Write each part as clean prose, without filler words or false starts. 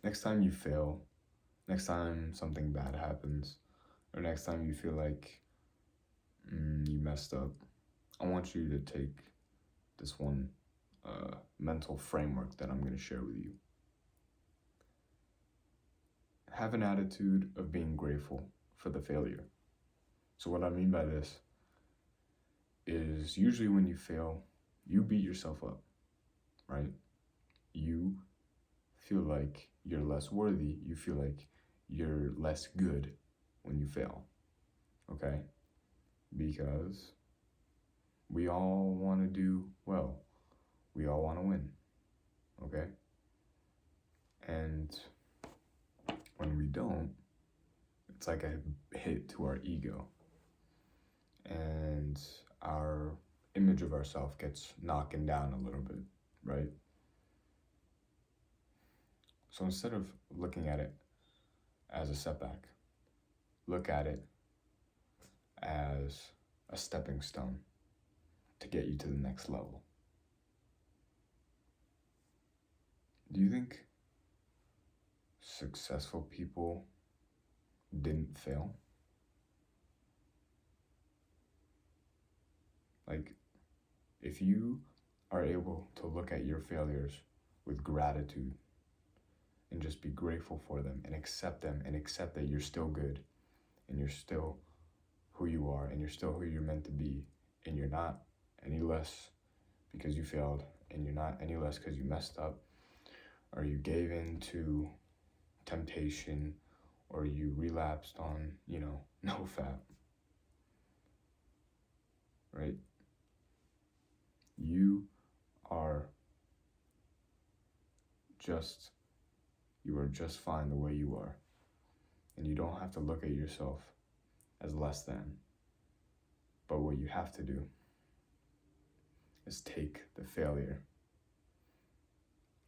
Next time you fail, next time something bad happens, or next time you feel like you messed up, I want you to take this one mental framework that I'm going to share with you. Have an attitude of being grateful for the failure. So, what I mean by this is usually when you fail, you beat yourself up, right? You feel like you're less worthy, you feel like you're less good when you fail, okay? Because we all want to do well, we all want to win, okay? And when we don't, it's like a hit to our ego, and our image of ourselves gets knocked down a little bit, right? So instead of looking at it as a setback, look at it as a stepping stone to get you to the next level. Do you think successful people didn't fail? Like, if you are able to look at your failures with gratitude and just be grateful for them and accept that you're still good and you're still who you are and you're still who you're meant to be, and you're not any less because you failed, and you're not any less because you messed up or you gave in to temptation or you relapsed on, nofap, right? You are just you are just fine the way you are. And you don't have to look at yourself as less than. But what you have to do is take the failure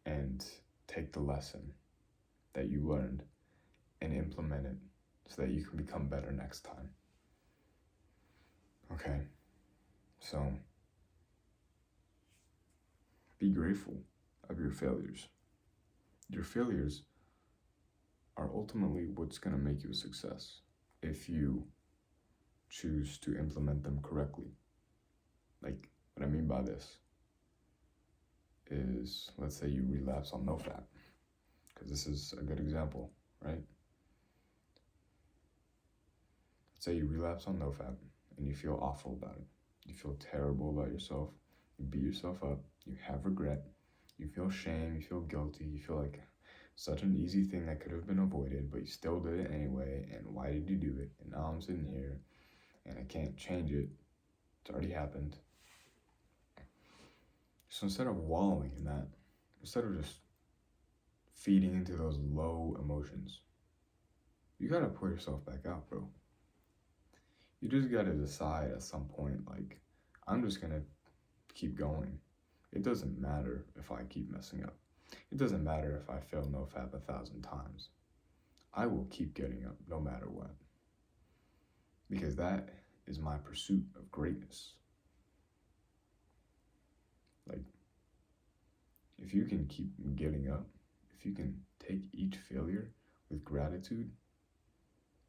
and take the lesson that you learned and implement it so that you can become better next time. Okay? So, be grateful of your failures. Your failures are ultimately what's going to make you a success if you choose to implement them correctly. Like, what I mean by this is, let's say you relapse on nofap, because this is a good example, right? Let's say you relapse on nofap and you feel awful about it. You feel terrible about yourself. You beat yourself up. You have regret. You feel shame. You feel guilty. You feel like such an easy thing that could have been avoided, but you still did it anyway. And why did you do it? And now I'm sitting here and I can't change it. It's already happened. So instead of wallowing in that, instead of just feeding into those low emotions, you gotta pull yourself back out, bro. You just gotta decide at some point, like, I'm just gonna keep going. It doesn't matter if I keep messing up. It doesn't matter if I fail nofap 1,000 times. I will keep getting up no matter what. Because that is my pursuit of greatness. Like, if you can keep getting up, if you can take each failure with gratitude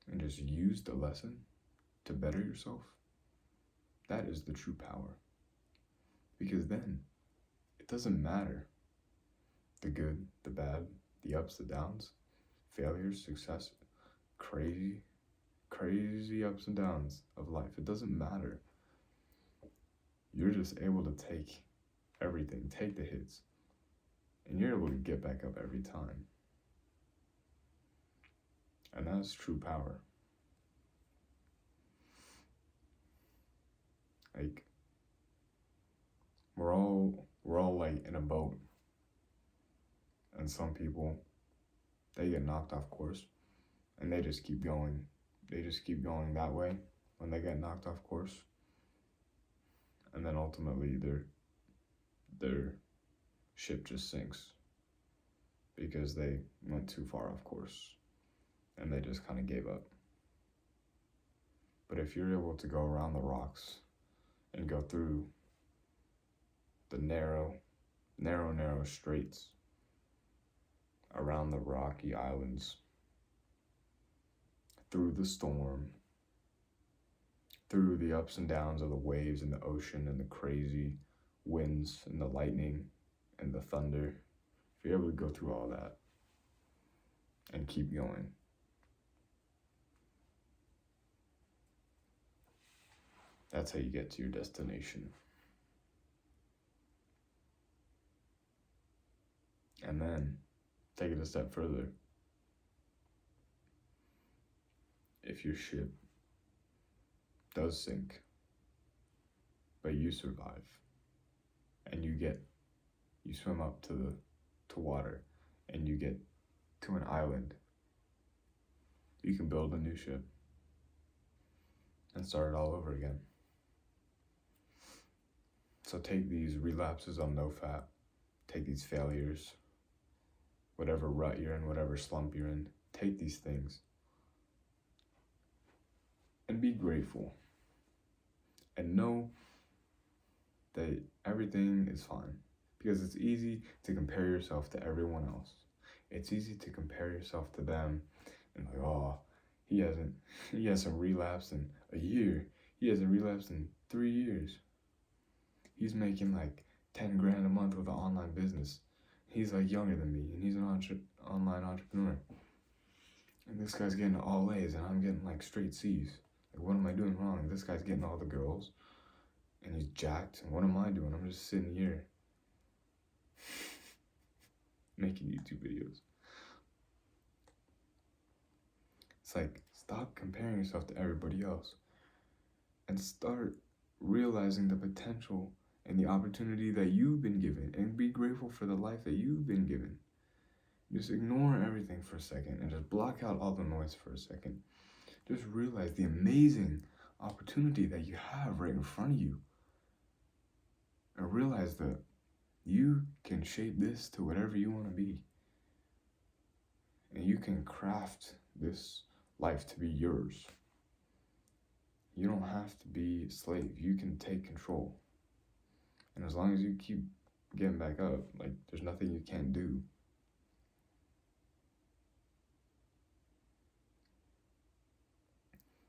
and just use the lesson to better yourself, that is the true power. Because then it doesn't matter the good, the bad, the ups, the downs, failures, success, crazy ups and downs of life. It doesn't matter. You're just able to take everything, take the hits, and you're able to get back up every time. And that's true power. Like, we're all like in a boat, and some people, they get knocked off course and they just keep going. They just keep going that way when they get knocked off course, and then ultimately their ship just sinks because they went too far off course and they just kind of gave up. But if you're able to go around the rocks and go through the narrow straits around the rocky islands, through the storm, through the ups and downs of the waves and the ocean and the crazy winds and the lightning and the thunder, if you're able to go through all that and keep going, that's how you get to your destination. And then take it a step further. If your ship does sink, but you survive, and you swim up to water, and you get to an island, you can build a new ship and start it all over again. So take these relapses on nofap, take these failures, whatever rut you're in, whatever slump you're in, take these things and be grateful and know that everything is fine, because it's easy to compare yourself to everyone else. It's easy to compare yourself to them and like, oh, he hasn't relapsed in a year. He hasn't relapsed in 3 years. He's making like 10 grand a month with an online business. He's like younger than me, and he's an online entrepreneur. And this guy's getting all A's, and I'm getting like straight C's. Like, what am I doing wrong? This guy's getting all the girls, and he's jacked. And what am I doing? I'm just sitting here making YouTube videos. It's like, stop comparing yourself to everybody else and start realizing the potential and the opportunity that you've been given, and be grateful for the life that you've been given. Just ignore everything for a second and just block out all the noise for a second. Just realize the amazing opportunity that you have right in front of you. And realize that you can shape this to whatever you want to be. And you can craft this life to be yours. You don't have to be a slave. You can take control. And as long as you keep getting back up, like, there's nothing you can't do.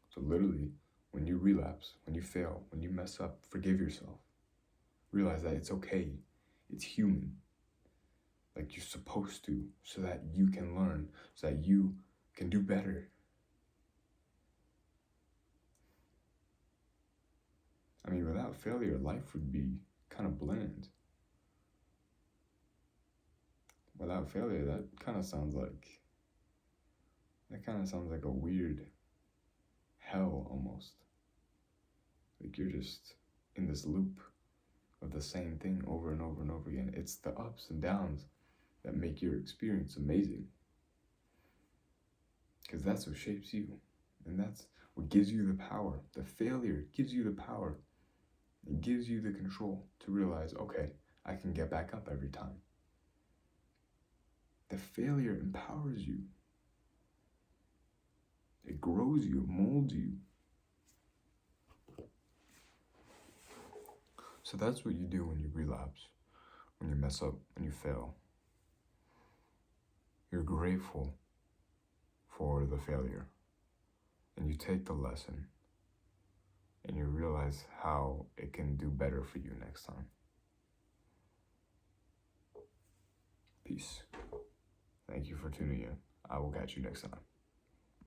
So literally, when you relapse, when you fail, when you mess up, forgive yourself. Realize that it's okay. It's human. Like, you're supposed to, so that you can learn, so that you can do better. I mean, without failure, life would be kind of bland. Without failure, that kind of sounds like a weird hell almost. Like, you're just in this loop of the same thing over and over and over again. It's the ups and downs that make your experience amazing, because that's what shapes you, and that's what gives you the power. The failure gives you the power. It gives you the control to realize, okay, I can get back up every time. The failure empowers you. It grows you, molds you. So that's what you do when you relapse, when you mess up, when you fail. You're grateful for the failure, and you take the lesson, and you realize how it can do better for you next time. Peace. Thank you for tuning in. I will catch you next time.